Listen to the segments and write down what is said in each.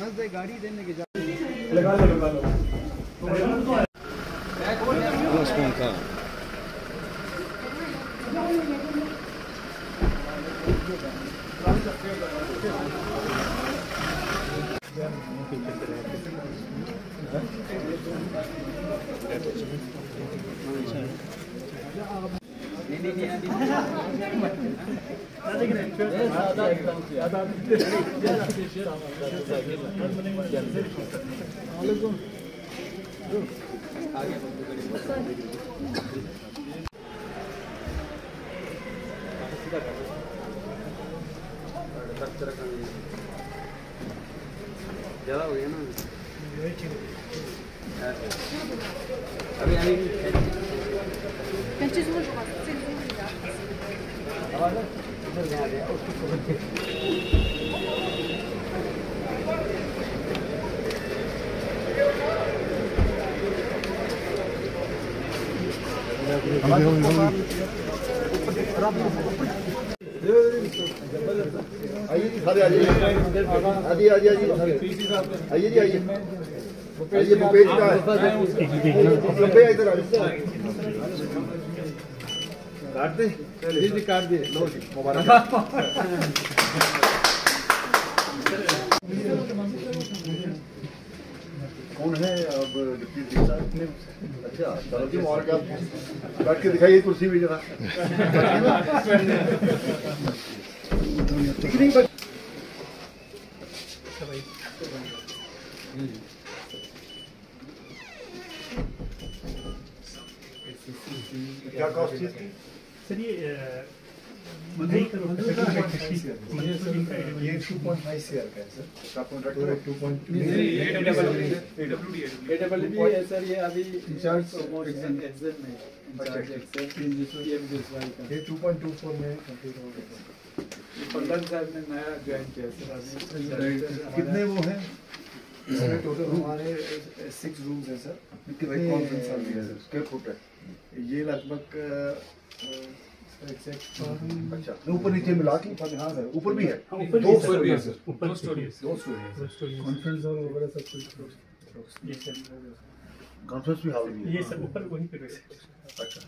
मस्त गाड़ी देने के लगा लो ज़्यादा हो गया ना अभी आइए जी, सारे आइए आइए आइए आइए जी आइए भूपेश का लंबे इधर काट दे जी काट दिए लो जी मुबारक कौन है अब डिप्टी साहब? अच्छा चलो जी और क्या बैठ के दिखाइए कुर्सी भी जरा क्या कॉस्ट है इसकी? सर ये 2.5 CR का है सर। का कॉन्ट्रैक्टर है 2.2 है सर। ये अभी इंचार्ज एग्जाम में इंचार्ज ये 2.24 में कंप्लीट हो गया। पल्लन साहब ने नया ज्वाइन किया सर अभी। कितने वो हैं? इसमें टोटल हमारे 6 रूम्स हैं सर। कितने कॉन्फ्रेंस हॉल भी है सर? स्क्वायर फुट है ये लगभग अच्छा ऊपर नीचे मिला के हाँ सर ऊपर भी है दो स्टोरी है सर। दो स्टोरी है कॉन्फ्रेंस हॉल वगैरह सब कुछ ये सर कॉन्फ्रेंस भी हॉल भी है ये सब ऊपर वहीं पे अच्छा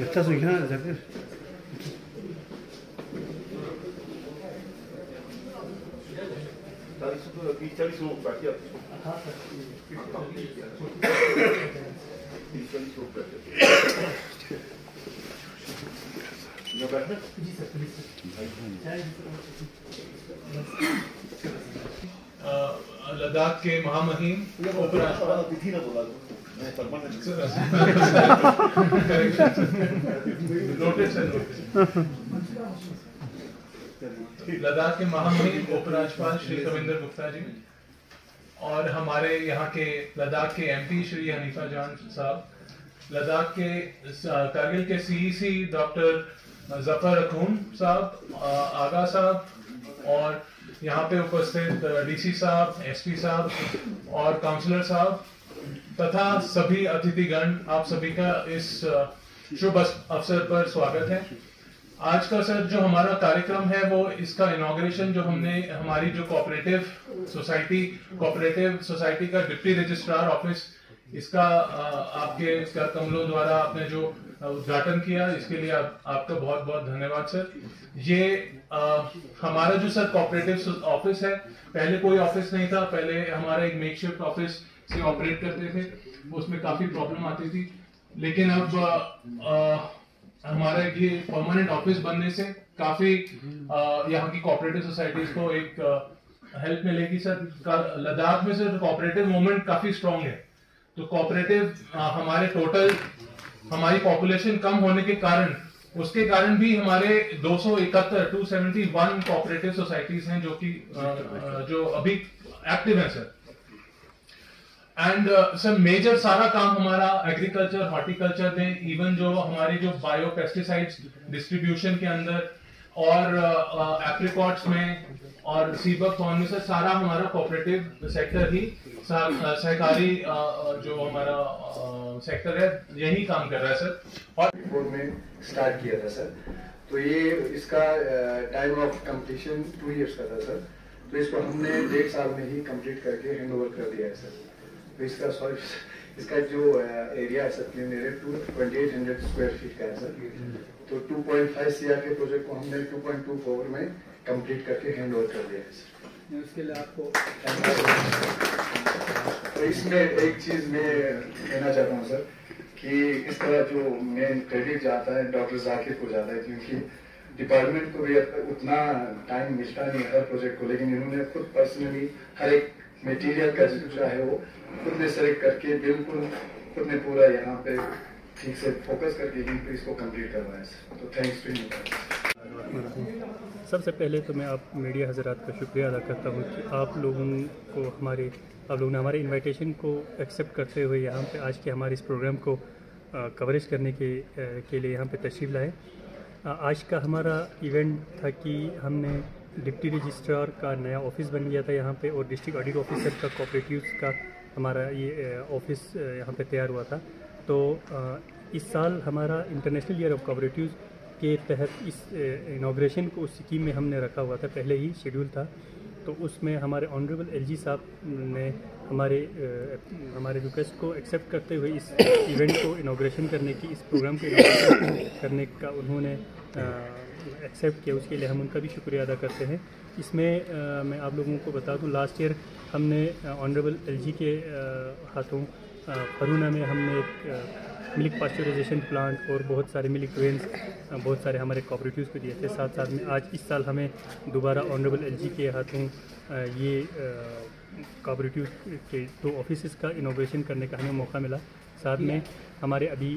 अच्छा सुविधा है जाकर लद्दाख के महामहिम तिथि ना बोला लद्दाख के महामहिम उपराज्यपाल श्री कविंदर गुप्ता जी और हमारे यहाँ के लद्दाख के एमपी श्री हनीफा जान साहब, लद्दाख के कारगिल के सीईसी डॉक्टर जफर अखून साहब, आगा साहब और यहाँ पे उपस्थित डीसी साहब, एसपी साहब और काउंसलर साहब तथा सभी अतिथिगण, आप सभी का इस शुभ अवसर पर स्वागत है। आज का सर जो हमारा कार्यक्रम है वो इसका इनॉग्रेशन जो हमने हमारी जो कोऑपरेटिव सोसाइटी का डिप्टी रजिस्ट्रार ऑफिस इसका आपके कमलों द्वारा आपने जो उद्घाटन किया, इसके लिए आपका बहुत बहुत धन्यवाद सर। ये हमारा जो सर कोऑपरेटिव ऑफिस है, पहले कोई ऑफिस नहीं था, पहले हमारा एक मेकशिफ्ट ऑफिस से ऑपरेट करते थे, उसमें काफी प्रॉब्लम आती थी, लेकिन अब हमारा ये परमानेंट ऑफिस बनने से काफी यहाँ की कोऑपरेटिव सोसाइटीज को एक हेल्प मिलेगी सर। लद्दाख में सर कोऑपरेटिव मूवमेंट काफी स्ट्रांग है, तो कोऑपरेटिव हमारी पॉपुलेशन कम होने के कारण, उसके कारण भी हमारे 271 कोऑपरेटिव सोसाइटीज हैं जो अभी एक्टिव हैं सर। एंड सर मेजर सारा काम हमारा एग्रीकल्चर, हॉर्टिकल्चर में, इवन जो हमारी जो बायो पेस्टिसाइड्स डिस्ट्रीब्यूशन के अंदर और एप्रिकॉट्स में और सीबक फॉर्म में सर सारा हमारा कोऑपरेटिव सेक्टर ही सहकारी जो हमारा सेक्टर है यही काम कर रहा है सर। और में स्टार्ट किया था सर। तो ये इसका टाइम ऑफ कंप्लीशन 2 इयर्स का था सर। तो इसको हमने 1.5 साल में ही कंप्लीट करके हैंड ओवर कर दिया है सर। तो इसका जो एरिया है sir clean area 2800 square feet का है सर। तो 2.5 CR के प्रोजेक्ट को हमने 2.24 में कंप्लीट करके हैंड ओवर कर दिया है सर। उसके लिए आपको तो इसमें एक चीज मैं कहना चाहता हूँ सर कि इसका जो मेन क्रेडिट जाता है डॉक्टर जाकिर को जाता है, क्योंकि डिपार्टमेंट को भी उतना टाइम मिलता नहीं हर प्रोजेक्ट को, लेकिन इन्होंने खुद पर्सनली हर एक मटेरियल का जो है वो खुद ने सेलेक्ट करके बिल्कुल खुद ने पूरा यहाँ पे ठीक से फोकस करके इसको कंप्लीट करवाया सर। तो थैंक्स टू यू। सबसे पहले तो मैं आप मीडिया हजरात का शुक्रिया अदा करता हूँ कि आप लोगों ने हमारे इनविटेशन को एक्सेप्ट करते हुए यहाँ पे आज के हमारे इस प्रोग्राम को कवरेज करने के लिए यहाँ पे तशरीफ़ लाए। आज का हमारा इवेंट था कि हमने डिप्टी रजिस्ट्रार का नया ऑफिस बन गया था यहाँ पे, और डिस्ट्रिक्ट ऑडिट ऑफिसर का कोऑपरेटिव्स का हमारा ये ऑफिस यहाँ पे तैयार हुआ था। तो इस साल हमारा इंटरनेशनल ईयर ऑफ कोऑपरेटिव्स के तहत इस इनाग्रेशन को उस स्कीम में हमने रखा हुआ था, पहले ही शेड्यूल था। तो उसमें हमारे ऑनरेबल एलजी साहब ने हमारे रिक्वेस्ट को एक्सेप्ट करते हुए इस इवेंट को इनाग्रेशन करने की, इस प्रोग्राम को इनाग्रेशन करने का उन्होंने एक्सेप्ट किया। उसके लिए हम उनका भी शुक्रिया अदा करते हैं। इसमें मैं आप लोगों को बता दूं, लास्ट ईयर हमने ऑनरेबल एलजी के हाथों फरूना में हमने एक मिल्क पास्चराइजेशन प्लांट और बहुत सारे मिल्क वेन्स बहुत सारे हमारे कोऑपरेटिव्स को दिए थे। साथ साथ में आज इस साल हमें दोबारा ऑनरेबल एलजी के हाथों ये कोऑपरेटिव के 2 ऑफिसेस का इनोवेशन करने का हमें मौका मिला। साथ में हमारे अभी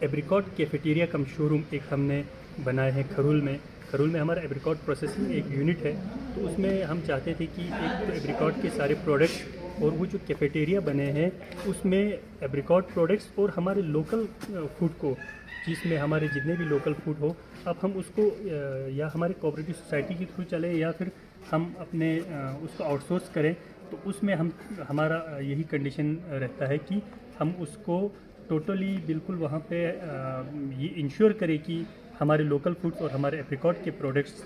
एब्रिकॉट कैफेटेरिया कम शोरूम एक हमने बनाए हैं खरूल में हमारा एब्रिकॉट प्रोसेसिंग एक यूनिट है। तो उसमें हम चाहते थे कि एक तो एब्रिकॉट के सारे प्रोडक्ट्स और वो जो कैफेटेरिया बने हैं उसमें एब्रिकॉट प्रोडक्ट्स और हमारे लोकल फूड को, जिसमें हमारे जितने भी लोकल फूड हो, अब हम उसको या हमारे कोऑपरेटिव सोसाइटी के थ्रू चलें या फिर हम अपने उसको आउटसोर्स करें। तो उसमें हमारा यही कंडीशन रहता है कि हम उसको टोटली बिल्कुल वहाँ पे ये इंश्योर करें कि हमारे लोकल फूड्स और हमारे एप्रिकॉट के प्रोडक्ट्स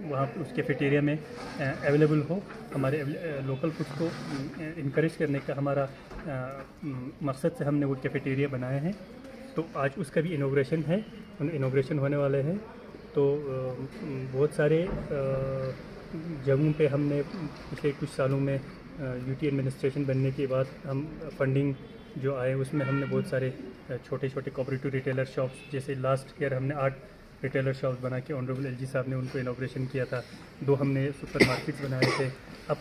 वहाँ उस कैफेटेरिया में अवेलेबल हो। हमारे लोकल फूड्स को इनकरेज करने का हमारा मकसद से हमने वो कैफेटेरिया बनाए हैं। तो आज उसका भी इनॉग्रेशन है, इनॉग्रेशन होने वाले हैं। तो बहुत सारे जगहों पे हमने पिछले कुछ सालों में यूटी एडमिनिस्ट्रेशन बनने के बाद हम फंडिंग जो आए उसमें हमने बहुत सारे छोटे छोटे कोऑपरेटिव रिटेलर शॉप्स, जैसे लास्ट ईयर हमने 8 रिटेलर शॉप्स बना के ऑनरेबल एलजी साहब ने उनको इनॉग्रेशन किया था। 2 हमने सुपर मार्केट्स बनाए थे। अब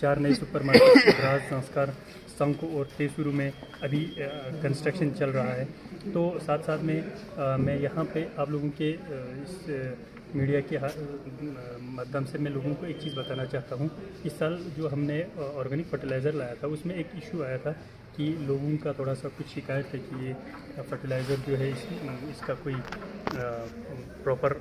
4 नए सुपर मार्केट राज, संस्कार, संको और तेसुरु में अभी कंस्ट्रक्शन चल रहा है। तो साथ साथ में मैं यहाँ पे आप लोगों के इस मीडिया के माध्यम से मैं लोगों को एक चीज़ बताना चाहता हूँ। इस साल जो हमने ऑर्गेनिक फर्टिलाइज़र लाया था उसमें एक इशू आया था कि लोगों का थोड़ा सा कुछ शिकायत है कि ये फर्टिलाइज़र जो है इसका कोई प्रॉपर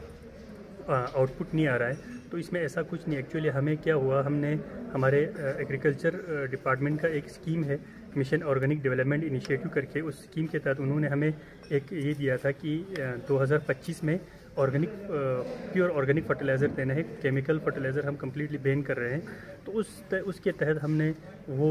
आउटपुट नहीं आ रहा है। तो इसमें ऐसा कुछ नहीं, एक्चुअली हमें क्या हुआ, हमने हमारे एग्रीकल्चर डिपार्टमेंट का एक स्कीम है मिशन ऑर्गेनिक डेवलपमेंट इनिशिएटिव करके, उस स्कीम के तहत उन्होंने हमें एक ये दिया था कि 2025 में ऑर्गेनिक प्योर ऑर्गेनिक फर्टिलाइज़र देना है। केमिकल फर्टिलाइज़र हम कम्प्लीटली बैन कर रहे हैं। तो उसके तहत हमने वो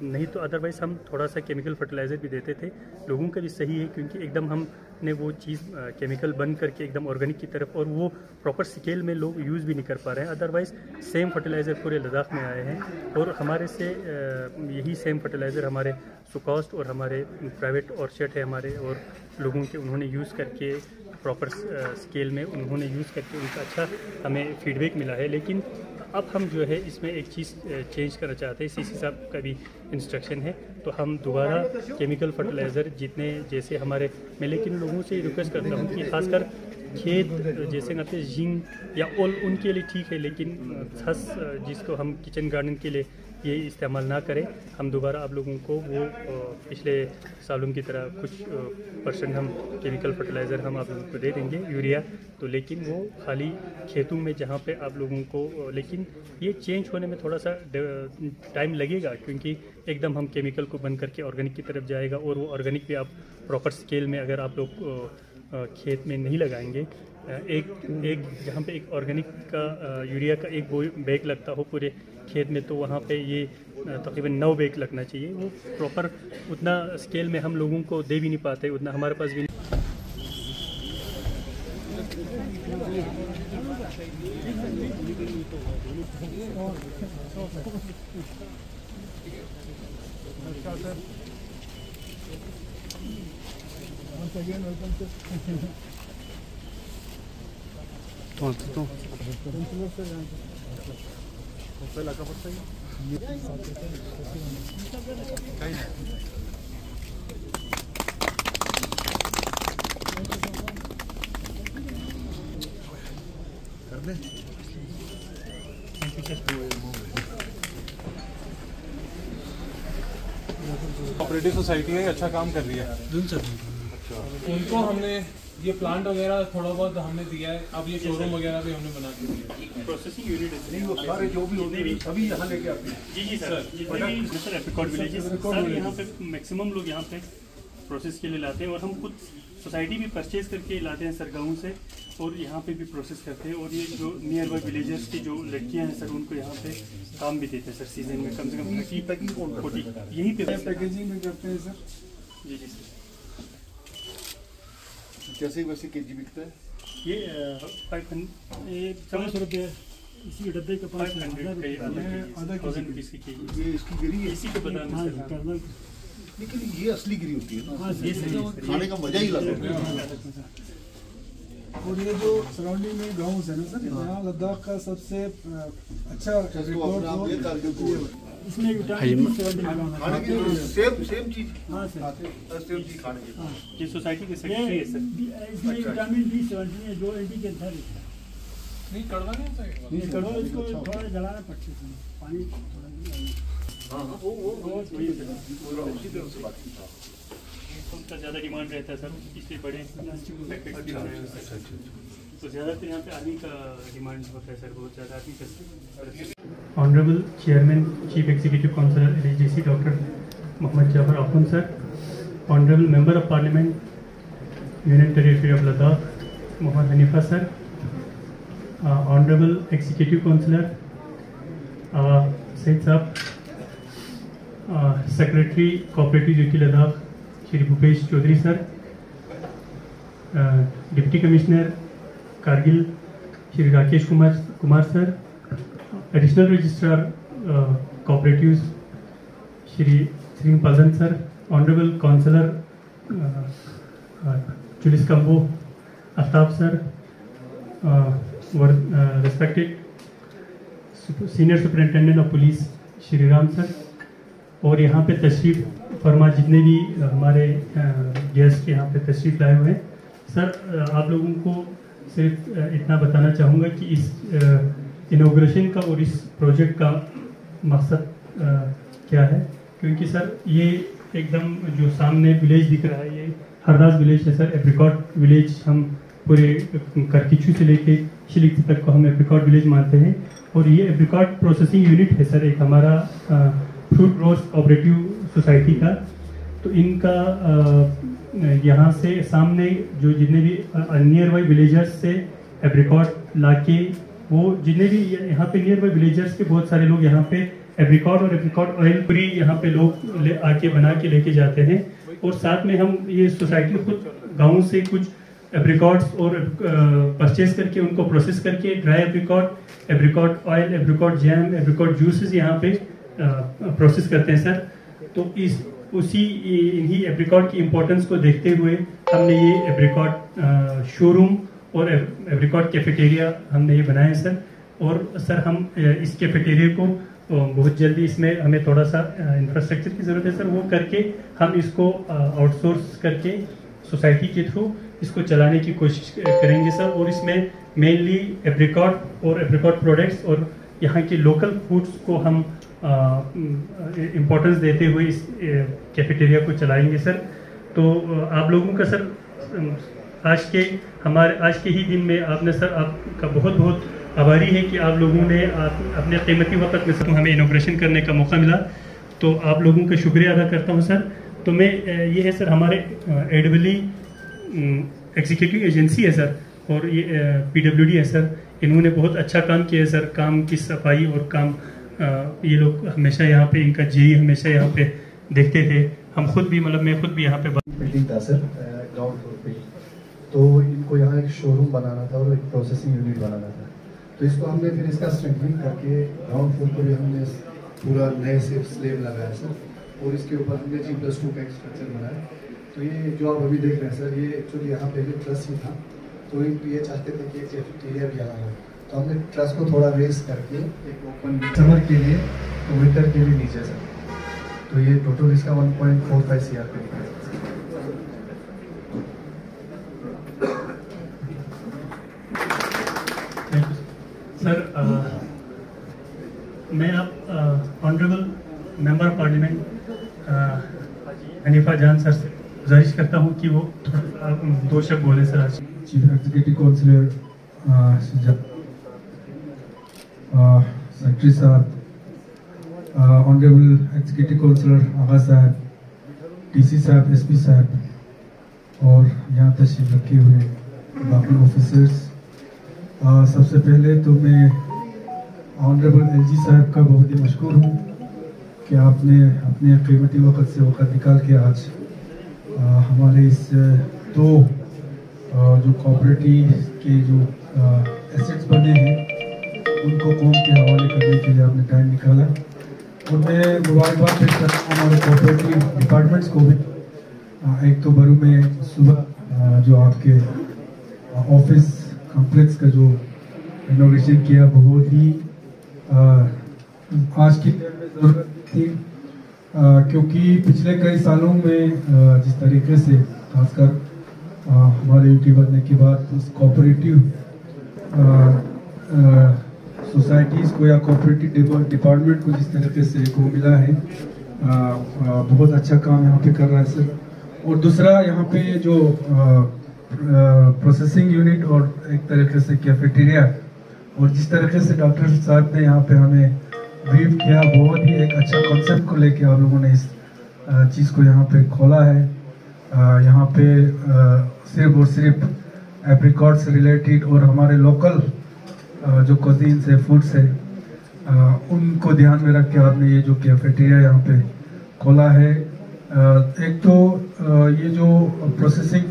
नहीं तो अदरवाइज़ हम थोड़ा सा केमिकल फर्टिलाइज़र भी देते थे। लोगों का भी सही है क्योंकि एकदम हमने वो चीज़ केमिकल बंद करके एकदम ऑर्गेनिक की तरफ, और वो प्रॉपर स्केल में लोग यूज़ भी नहीं कर पा रहे हैं। अदरवाइज़ सेम फर्टिलाइज़र पूरे लद्दाख में आए हैं और हमारे से यही सेम फर्टिलाइज़र हमारे सुकॉस्ट और हमारे प्राइवेट ऑर्चर्ड है हमारे और लोगों के, उन्होंने यूज़ करके प्रॉपर स्केल में उन्होंने यूज़ करके उनका अच्छा हमें फीडबैक मिला है। लेकिन अब हम जो है इसमें एक चीज़ चेंज करना चाहते हैं, सीसी साहब का भी इंस्ट्रक्शन है। तो हम दोबारा केमिकल फर्टिलाइज़र जितने जैसे हमारे, मैं लेकिन लोगों से रिक्वेस्ट करता हूँ कि खासकर खेत जैसे कहते हैं जिंक या ओल उनके लिए ठीक है, लेकिन छस जिसको हम किचन गार्डन के लिए ये इस्तेमाल ना करें। हम दोबारा आप लोगों को वो पिछले सालों की तरह कुछ % हम केमिकल फर्टिलाइज़र हम आप लोगों को दे देंगे, यूरिया। तो लेकिन वो खाली खेतों में जहाँ पे आप लोगों को, लेकिन ये चेंज होने में थोड़ा सा टाइम लगेगा क्योंकि एकदम हम केमिकल को बंद करके ऑर्गेनिक की तरफ जाएगा, और वो ऑर्गेनिक भी आप प्रॉपर स्केल में अगर आप लोग खेत में नहीं लगाएंगे। एक जहाँ पे एक ऑर्गेनिक का यूरिया का एक बैग लगता हो पूरे खेत में, तो वहाँ पे ये तकरीबन 9 बैग लगना चाहिए। वो प्रॉपर उतना स्केल में हम लोगों को दे भी नहीं पाते, उतना हमारे पास भी नहीं। कोऑपरेटिव सोसाइटी है, अच्छा काम कर रही है। उनको हमने ये प्लांट वगैरह थोड़ा बहुत हमने दिया है, अब ये शोरूम वगैरह भी हमने बना के दिया। प्रोसेसिंग यूनिट नहीं, वो सारे जो भी होते हैं सभी यहाँ लेके आते हैं। जी sir, sir apricot villages sir यहाँ पे मैक्सिमम लोग यहाँ पे प्रोसेस के लिए लाते हैं, और हम खुद सोसाइटी भी परचेज करके लाते हैं सर गाँव से, और यहाँ पे भी प्रोसेस करते हैं। और ये जो नियर बाई विलेजर्स की जो लड़कियाँ हैं सर, उनको यहाँ पे काम भी देते हैं सर। सीजन में कम से कम 30-40 यहीं पे पैकेजिंग में करते हैं सर। जी सर। कैसे वैसे केजी बिकता है? ये 500 रुपये इसी डब्बे का 500 1000 रुपीज़ की केजी। ये इसकी गिरी है, इसी को बताना सर। लेकिन ये असली गिरी होती है ना, ये सही है। खाने का मजा ही अलग है। और ये जो सराउंडिंग में गाँव है ना सर, यहाँ लद्दाख का सबसे अच्छा रिकॉर्ड इसमें खाने की सेम चीज। हाँ सर, सेम चीज खाने की। ये सोसाइटी के सेक्रेटरी है सर। इसमें विटामिन B17 है जो एंटी कैंसर है। नहीं कड़वा नहीं होता है। ये कड़वा इसको थोड़ा जलाना पड़ता है, पानी थोड़ा। हाँ वो उसी तरह से बात की था। उनका ज़्यादा डिमांड रहता है सर, इसलिए बड़े पैकेट भी बनाए हैं सर। तो ज़्यादातर यहाँ पे आदमी का डिमांड होता है सर, बहुत ज़्यादा आदमी का। Honourable chairman chief executive councillor LHDC doctor Mohammad Jafar Akhun sir, honourable member of parliament union territory of Ladakh Mohammad Hanifa sir, honourable executive councillor Syed sahab, secretary cooperative UT Ladakh Shri Bhupesh Chaudhary sir, deputy commissioner Kargil Shri Rakesh Kumar sir, additional registrar cooperatives Shri Paldan sir, honourable councillor जुलिस कंबो Aftab sir, respected senior superintendent of police Shri Ram sir, और यहाँ पे तशरीफ़ फरमा जितने भी हमारे गेस्ट यहाँ पे तशरीफ़ लाए हुए हैं सर, आप लोगों को सिर्फ इतना बताना चाहूँगा कि इस इनॉग्रेशन का और इस प्रोजेक्ट का मकसद क्या है। क्योंकि सर ये एकदम जो सामने विलेज दिख रहा है, ये हरदास विलेज है सर, एप्रिकॉट विलेज। हम पूरे करकिचू से लेके शिलिक तक को हम एप्रिकॉट विलेज मानते हैं, और ये एप्रिकॉट प्रोसेसिंग यूनिट है सर एक हमारा फ्रूट ग्रोथ कोऑपरेटिव सोसाइटी का। तो इनका यहाँ से सामने जो जितने भी नियर बाई विलेजर्स से एप्रिकॉट लाके, वो जितने भी यहाँ पे नियर बाई विलेजर्स के बहुत सारे लोग यहाँ पे एप्रिकॉट और एप्रिकॉट ऑयल पूरी यहाँ पे लोग आके बना के लेके जाते हैं। और साथ में हम ये सोसाइटी खुद गाँव से कुछ एप्रिकॉट्स और परचेज करके उनको प्रोसेस करके dry apricot, apricot oil, apricot jam, apricot juices यहाँ पे प्रोसेस करते हैं सर। तो इन्हीं एप्रिकॉट की इम्पोर्टेंस को देखते हुए हमने ये एप्रिकॉट शोरूम और एप्रिकॉट कैफेटेरिया हमने ये बनाए सर। और सर हम इस कैफेटेरिया को बहुत जल्दी, इसमें हमें थोड़ा सा इंफ्रास्ट्रक्चर की ज़रूरत है सर, वो करके हम इसको आउटसोर्स करके सोसाइटी के थ्रू इसको चलाने की कोशिश करेंगे सर। और इसमें मेनली एप्रिकॉट और एप्रिकॉट प्रोडक्ट्स और यहाँ के लोकल फूड्स को हम इम्पोर्टेंस देते हुए इस कैफेटेरिया को चलाएंगे सर। तो आप लोगों का सर आज के ही दिन में आपने सर, आपका बहुत बहुत आभारी है कि आप लोगों ने अपने कीमती वक्त में सर हमें इनॉग्रेशन करने का मौका मिला, तो आप लोगों का शुक्रिया अदा करता हूं सर। तो मैं ये है सर हमारे एग्जीक्यूटिव एजेंसी है सर, और ये PWD है सर, इन्होंने बहुत अच्छा काम किया है सर। काम की सफाई और काम ये लोग हमेशा यहाँ पे, इनका जेई हमेशा यहाँ पे देखते थे। हम खुद भी, मतलब मैं खुद भी यहाँ पे बिल्डिंग था सर ग्राउंड फ्लोर पे, तो इनको यहाँ एक शोरूम बनाना था और एक प्रोसेसिंग यूनिट बनाना था। तो इसको हमने फिर इसका स्ट्रेंथनिंग करके ग्राउंड फ्लोर पर भी हमने पूरा नए से स्लेब लगाया सर, और इसके ऊपर हमने G+2 का एक स्ट्रक्चर बनाया। तो ये जो आप अभी देख रहे हैं सर, ये एक्चुअली यहाँ पहले ट्रस ही था, तो ये चाहते थे कि कैफेटेरिया भी यहाँ हो, तो हमने ट्रस को थोड़ा रेस करके एक ओपन समर के लिए, तो विंटर के लिए नीचे सर। तो ये टोटल इसका 1.45 CR का है सर। मैं आप honourable member of parliament Hanifa जान सर से गुजारिश करता हूँ कि वो थोड़ा 2 शब्द बोले सर आज। चीफ एग्जीक्यूटिव काउंसिलर सेक्रेटरी साहब, ऑनरेबल एग्जीक्यूटिव काउंसिलर आगा साहब, DC साहब, SP साहब और यहाँ तशरीफ रखे हुए बाकी ऑफिसर्स, सबसे पहले तो मैं ऑनरेबल LG साहब का बहुत ही मशकूर हूँ कि आपने अपने कीमती वक्त से वक्त निकाल के आज हमारे इस 2 जो कोऑपरेटिव के जो एसेट्स बने हैं उनको कौम के हवाले करने के लिए आपने टाइम निकाला। और मैं मुबारकबाद पेश करता हूँ हमारे कोऑपरेटिव डिपार्टमेंट्स को भी। एक तो बरू में सुबह जो आपके ऑफिस कॉम्प्लेक्स का जो इनोवेशन किया, बहुत ही आज की ज़रूरत थी, क्योंकि पिछले कई सालों में जिस तरीके से खासकर हमारे यूटी बनने के बाद उस कोऑपरेटिव सोसाइटीज़ को या कोऑपरेटिव डिपार्टमेंट को जिस तरीके से को मिला है, बहुत अच्छा काम यहाँ पे कर रहा है सर। और दूसरा यहाँ पे जो प्रोसेसिंग यूनिट और एक तरीके से कैफेटेरिया, और जिस तरीके से डॉक्टर साहब ने यहाँ पे हमें ब्रीफ किया, बहुत ही एक अच्छा कॉन्सेप्ट को लेके आप लोगों ने इस चीज़ को यहाँ पे खोला है। यहाँ पे सिर्फ और सिर्फ एप्रिकॉट से रिलेटेड और हमारे लोकल जो कज़िन्स है, फूड्स है, उनको ध्यान में रख के आपने ये जो कैफेटेरिया यहाँ पे खोला है। एक तो ये जो प्रोसेसिंग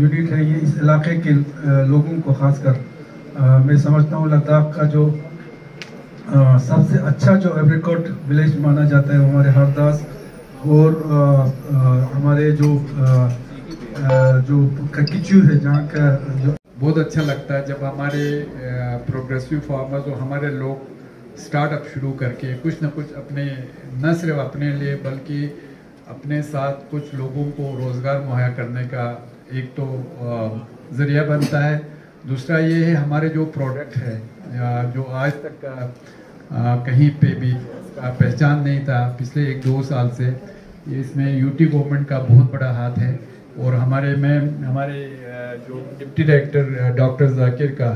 यूनिट है, ये इस इलाके के लोगों को खासकर मैं समझता हूँ लद्दाख का जो सबसे अच्छा जो एप्रिकॉट विलेज माना जाता है वो हमारे हरदास, और हमारे जो ककिचू है जहाँ का जो बहुत अच्छा लगता है जब हमारे प्रोग्रेसिव फार्मर्स और हमारे लोग स्टार्टअप शुरू करके कुछ ना कुछ अपने, न सिर्फ अपने लिए बल्कि अपने साथ कुछ लोगों को रोज़गार मुहैया करने का एक तो ज़रिया बनता है। दूसरा ये है हमारे जो प्रोडक्ट है जो आज तक कहीं पे भी पहचान नहीं था, पिछले 1-2 साल से इसमें यूटी गवर्नमेंट का बहुत बड़ा हाथ है। और हमारे जो डिप्टी डायरेक्टर डॉक्टर जाकिर का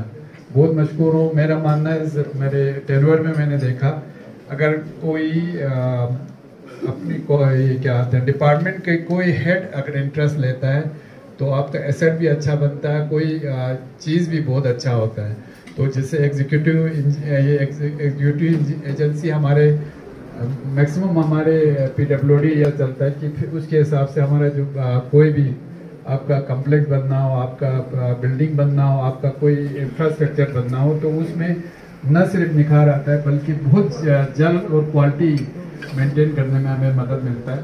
बहुत मशहूर हूँ। मेरा मानना है, मेरे टेन्योर में मैंने देखा, अगर कोई अपनी ये क्या आते हैं डिपार्टमेंट के कोई हेड अगर इंटरेस्ट लेता है तो आपका एसेट भी अच्छा बनता है, कोई चीज़ भी बहुत अच्छा होता है। तो जैसे एग्जीक्यूटिव एजेंसी हमारे मैक्सिमम हमारे PWD यह चलता है कि फिर उसके हिसाब से हमारा जो कोई भी आपका कम्प्लेक्स बनना हो, आपका बिल्डिंग बनना हो, आपका कोई इंफ्रास्ट्रक्चर बनना हो, तो उसमें न सिर्फ निखार आता है बल्कि बहुत जल्द और क्वालिटी मेंटेन करने में हमें मदद मिलता है।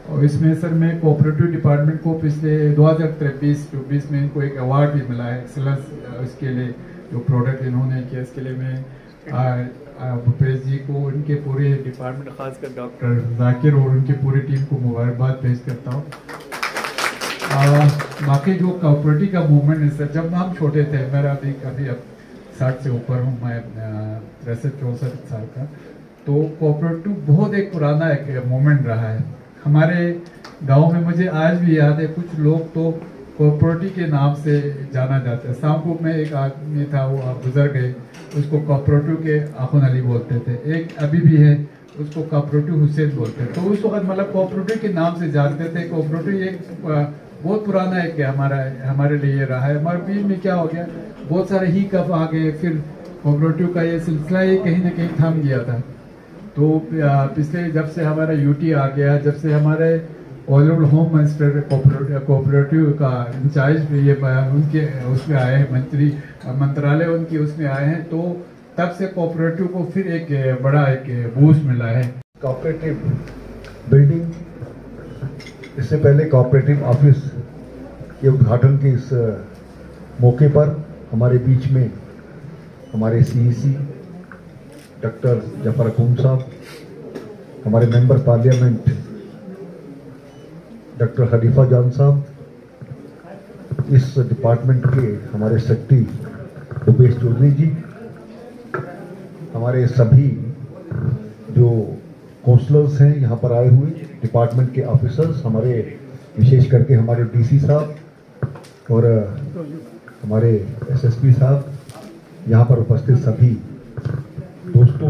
और इसमें सर मैं कोऑपरेटिव डिपार्टमेंट को पिछले 2023-24 में इनको एक अवार्ड भी मिला है एक्सीलेंस, इसके लिए जो प्रोडक्ट इन्होंने किया, इसके लिए मैं भूपेश जी को, उनके पूरे डिपार्टमेंट, खासकर डॉक्टर जाकिर और उनकी पूरी टीम को मुबारकबाद पेश करता हूँ। बाकी जो कोऑपरेटिव का मूवमेंट है सर, जब हम छोटे थे, मेरा अभी काफ़ी अब 60 से ऊपर हूँ मैं, 63-64 साल का, तो कोऑपरेटिव बहुत एक पुराना एक मूवमेंट रहा है हमारे गांव में। मुझे आज भी याद है, कुछ लोग तो कोऑपरेटिव के नाम से जाना जाता है। सांगपुर में एक आदमी था, वो आप गुजर गए, उसको कोऑपरेटिव के आखुन अली बोलते थे। एक अभी भी है, उसको कोऑपरेटिव हुसैन बोलते हैं। तो उस वक्त मतलब कोऑपरेटिव के नाम से जानते थे। कोऑपरेटिव एक बहुत पुराना एक हमारे लिए रहा है। हमारे बीच में क्या हो गया, बहुत सारे ही कप आ गए, फिर कोऑपरेटिव का ये सिलसिला ये कहीं ना कहीं थम गया था। तो पिछले जब से हमारा यूटी आ गया, जब से हमारे ऑनरेबल होम मिनिस्टर कोऑपरेटिव का इंचार्ज ये उनके उसमें आए हैं, मंत्रालय उनकी उसमें आए हैं, तो तब से कोऑपरेटिव को फिर एक बड़ा एक बूस्ट मिला है। कोऑपरेटिव बिल्डिंग, इससे पहले कोऑपरेटिव ऑफिस के उद्घाटन के इस मौके पर हमारे बीच में हमारे सीईसी डॉक्टर जफर अकूम साहब, हमारे मेंबर पार्लियामेंट डॉक्टर हनीफा जान साहब, इस डिपार्टमेंट के हमारे सेक्रेटरी भूपेश चौधरी जी, हमारे सभी जो काउंसलर्स हैं यहाँ पर आए हुए, डिपार्टमेंट के ऑफिसर्स, हमारे विशेष करके हमारे डीसी साहब और हमारे एसएसपी साहब, यहाँ पर उपस्थित सभी दोस्तों,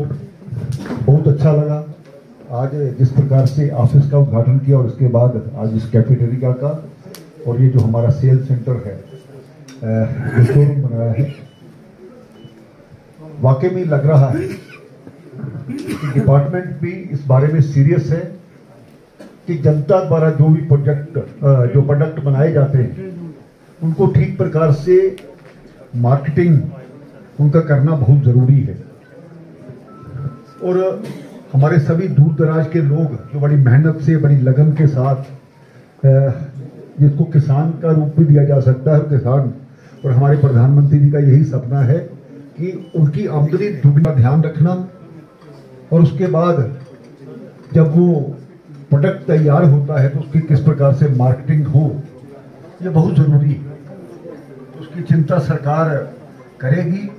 बहुत अच्छा लगा आज जिस प्रकार से ऑफिस का उद्घाटन किया और उसके बाद आज इस कैफेटेरिया का और ये जो हमारा सेल सेंटर है, जो शोरूम बनाया है, वाकई में लग रहा है कि डिपार्टमेंट भी इस बारे में सीरियस है कि जनता द्वारा जो भी प्रोडक्ट बनाए जाते हैं उनको ठीक प्रकार से मार्केटिंग उनका करना बहुत जरूरी है। और हमारे सभी दूर दराज के लोग जो बड़ी मेहनत से, बड़ी लगन के साथ, जिसको किसान का रूप भी दिया जा सकता है, किसान, और हमारे प्रधानमंत्री जी का यही सपना है कि उनकी आमदनी दुगनी का ध्यान रखना, और उसके बाद जब वो प्रोडक्ट तैयार होता है तो उसकी किस प्रकार से मार्केटिंग हो, ये बहुत जरूरी है। उसकी चिंता सरकार करेगी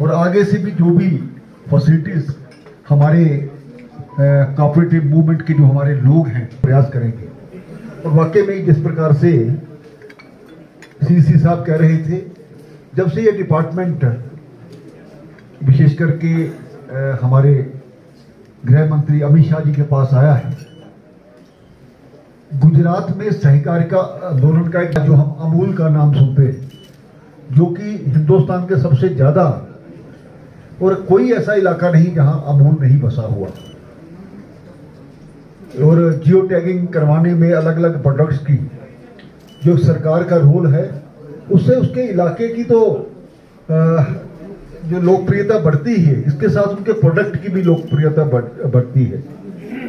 और आगे से भी जो भी फैसिलिटीज हमारे कोऑपरेटिव मूवमेंट के जो हमारे लोग हैं प्रयास करेंगे। और वाकई में जिस प्रकार से सीसी साहब कह रहे थे, जब से ये डिपार्टमेंट विशेष करके हमारे गृह मंत्री अमित शाह जी के पास आया है, गुजरात में सहकारिता आंदोलन का एक जो हम अमूल का नाम सुनते हैं, जो कि हिंदुस्तान के सबसे ज्यादा, और कोई ऐसा इलाका नहीं जहां अमूल नहीं बसा हुआ, और जियो टैगिंग करवाने में अलग अलग प्रोडक्ट्स की जो सरकार का रोल है, उससे उसके इलाके की तो जो लोकप्रियता बढ़ती है, इसके साथ उनके प्रोडक्ट की भी लोकप्रियता बढ़ती है।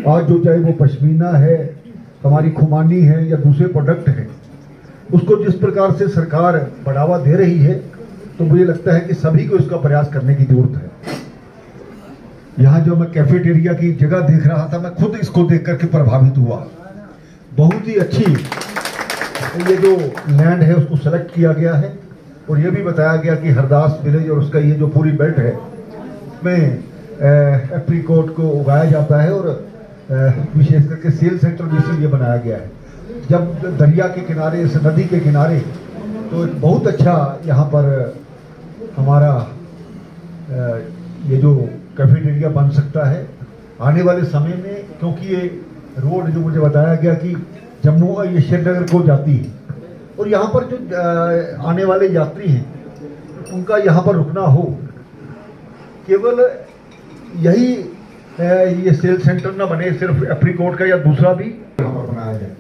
आज जो चाहे वो पश्मीना है, हमारी खुमानी है या दूसरे प्रोडक्ट हैं, उसको जिस प्रकार से सरकार बढ़ावा दे रही है, तो मुझे लगता है कि सभी को इसका प्रयास करने की जरूरत है। यहाँ जो मैं कैफेटेरिया की जगह देख रहा था, मैं खुद इसको देख करके प्रभावित हुआ। बहुत ही अच्छी ये जो लैंड है उसको सेलेक्ट किया गया है, और ये भी बताया गया कि हरदास विलेज और उसका ये जो पूरी बेल्ट है उसमें एप्रीकोट को उगाया जाता है, और विशेष करके सेल सेंटर भी इसीलिए बनाया गया है। जब दरिया के किनारे, इस नदी के किनारे, तो एक बहुत अच्छा यहाँ पर हमारा ये जो कैफेटेरिया बन सकता है आने वाले समय में, क्योंकि ये रोड जो मुझे बताया गया कि जम्मू और ये श्रीनगर को जाती है, और यहाँ पर जो आने वाले यात्री हैं उनका यहाँ पर रुकना हो, केवल यही ये सेल सेंटर ना बने सिर्फ एप्रीकोट का, या दूसरा भी यहाँ पर बनाया जाए।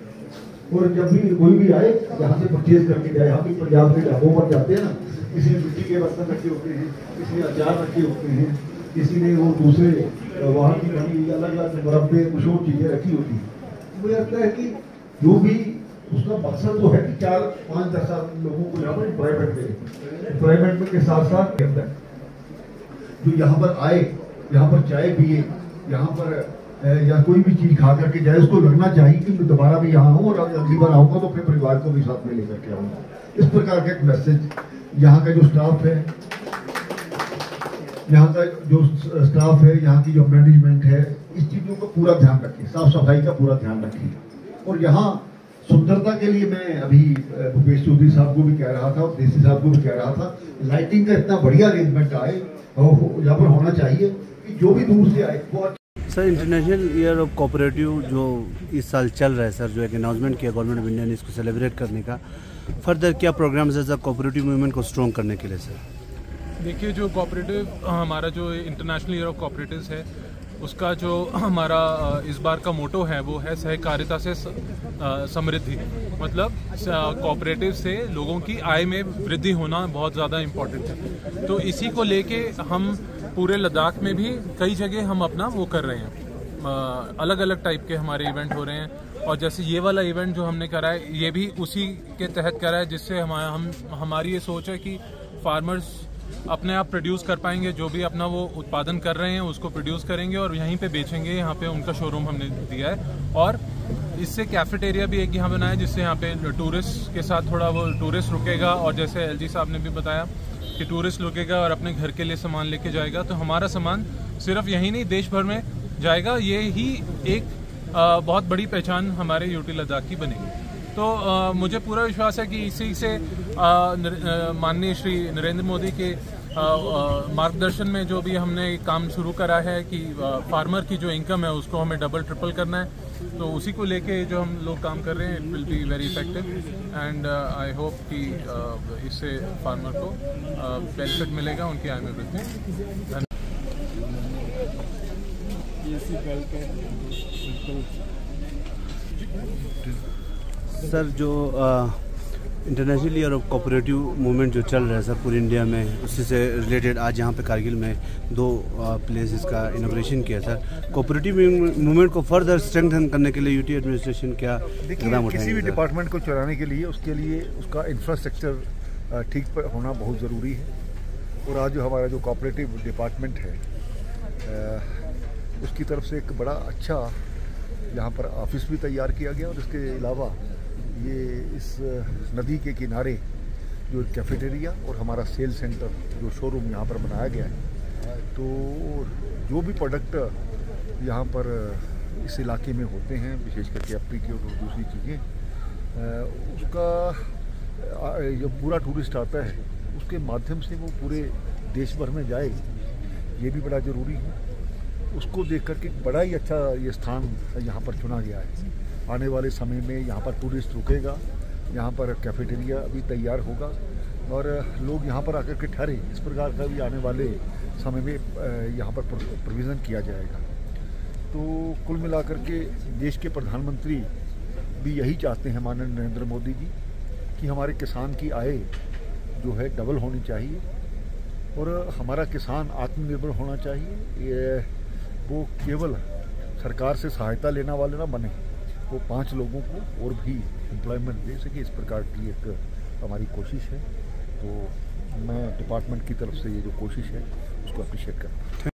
और जब भी कोई भी आए यहाँ से परचेज करके जाए। हम भी पंजाब के ढाबों पर जाते हैं ना, किसी ने मिट्टी के बर्तन रखे होते हैं, किसी ने अचार रखे होते हैं, किसी ने वो दूसरे वहाँ की बनी अलग अलग मुरब्बे कुछ और चीजें रखी होती हैं। मुझे लगता है कि जो भी उसका मकसद तो है कि 4, 5, 10 लोगों को यहाँ पर एम्प्लॉयमेंट के साथ साथ जो यहाँ पर आए, यहाँ पर चाय पिए, यहाँ पर या कोई भी चीज खा करके जाए, उसको लगना चाहिए कि मैं दोबारा भी यहाँ हूँ, और अगली बार आऊँगा तो अपने परिवार को भी साथ में लेकर के आऊँगा। इस प्रकार का एक मैसेज यहाँ का जो स्टाफ है, यहाँ का जो स्टाफ है, यहाँ की जो मैनेजमेंट है, इस चीजों का पूरा ध्यान रखिए, साफ सफाई का पूरा ध्यान रखिए। और यहाँ सुंदरता के लिए मैं अभी भूपेश चौधरी साहब को भी कह रहा था और देसी साहब को भी कह रहा था, लाइटिंग का इतना बढ़िया अरेंजमेंट आए और यहाँ पर होना चाहिए कि जो भी दूर से आए वो sir international year of cooperative जो इस साल चल रहा है सर, जो एक अनाउंसमेंट किया गवर्नमेंट ऑफ इंडिया ने इसको सेलिब्रेट करने का, फर्दर क्या प्रोग्राम्स है सर कोऑपरेटिव मूवमेंट को स्ट्रॉन्ग करने के लिए सर? देखिए, जो कोऑपरेटिव हमारा जो इंटरनेशनल ईयर ऑफ कोऑपरेटिव्स है, उसका जो हमारा इस बार का मोटो है वो है सहकारिता से समृद्धि। मतलब कोऑपरेटिव से लोगों की आय में वृद्धि होना बहुत ज़्यादा इम्पोर्टेंट है। तो इसी को लेके हम पूरे लद्दाख में भी कई जगह हम अपना वो कर रहे हैं, अलग अलग टाइप के हमारे इवेंट हो रहे हैं। और जैसे ये वाला इवेंट जो हमने करा है, ये भी उसी के तहत करा है, जिससे हमारी ये सोच है कि फार्मर्स अपने आप प्रोड्यूस कर पाएंगे, जो भी अपना वो उत्पादन कर रहे हैं उसको प्रोड्यूस करेंगे और यहीं पे बेचेंगे। यहाँ पे उनका शोरूम हमने दिया है और इससे कैफेटेरिया भी एक यहाँ बनाया है, जिससे यहाँ पे टूरिस्ट के साथ थोड़ा वो टूरिस्ट रुकेगा। और जैसे एलजी साहब ने भी बताया कि टूरिस्ट रुकेगा और अपने घर के लिए सामान लेके जाएगा, तो हमारा सामान सिर्फ यहीं नहीं देश भर में जाएगा। ये ही एक बहुत बड़ी पहचान हमारे यूटी लद्दाख की बनेगी। तो मुझे पूरा विश्वास है कि इसी से माननीय श्री नरेंद्र मोदी के मार्गदर्शन में जो भी हमने काम शुरू करा है कि फार्मर की जो इनकम है उसको हमें डबल ट्रिपल करना है, तो उसी को लेके जो हम लोग काम कर रहे हैं, it will be very effective and I hope कि इससे फार्मर को बेनिफिट मिलेगा, उनकी आय में वृद्धि। सर जो international year of cooperative movement जो चल रहा है सर पूरी इंडिया में, उसी से रिलेटेड आज यहाँ पे कारगिल में 2 प्लेसेस का इनॉग्रेशन किया सर। कोऑपरेटिव मूवमेंट को फर्दर स्ट्रेंथन करने के लिए यूटी एडमिनिस्ट्रेशन क्या कदम उठाएंगे? किसी भी डिपार्टमेंट को चलाने के लिए उसका इंफ्रास्ट्रक्चर ठीक पर होना बहुत ज़रूरी है। और आज जो हमारा जो कोऑपरेटिव डिपार्टमेंट है उसकी तरफ से एक बड़ा अच्छा यहाँ पर ऑफिस भी तैयार किया गया और इसके अलावा ये इस नदी के किनारे जो कैफेटेरिया और हमारा सेल सेंटर जो शोरूम यहाँ पर बनाया गया है, तो जो भी प्रोडक्ट यहाँ पर इस इलाके में होते हैं, विशेष करके एप्रीकोट और दूसरी चीज़ें, उसका जो पूरा टूरिस्ट आता है उसके माध्यम से वो पूरे देश भर में जाए, ये भी बड़ा ज़रूरी है। उसको देख करके बड़ा ही अच्छा ये स्थान यहाँ पर चुना गया है। आने वाले समय में यहाँ पर टूरिस्ट रुकेगा, यहाँ पर कैफेटेरिया भी तैयार होगा और लोग यहाँ पर आकर के ठहरे, इस प्रकार का भी आने वाले समय में यहाँ पर प्रोविज़न किया जाएगा। तो कुल मिलाकर के देश के प्रधानमंत्री भी यही चाहते हैं, माननीय नरेंद्र मोदी जी, कि हमारे किसान की आय जो है डबल होनी चाहिए और हमारा किसान आत्मनिर्भर होना चाहिए। ये वो केवल सरकार से सहायता लेना वाले ना बने, वो 5 लोगों को और भी एम्प्लॉयमेंट दे सके, इस प्रकार की एक हमारी कोशिश है। तो मैं डिपार्टमेंट की तरफ से ये जो कोशिश है उसको अप्रिशिएट करता हूँ।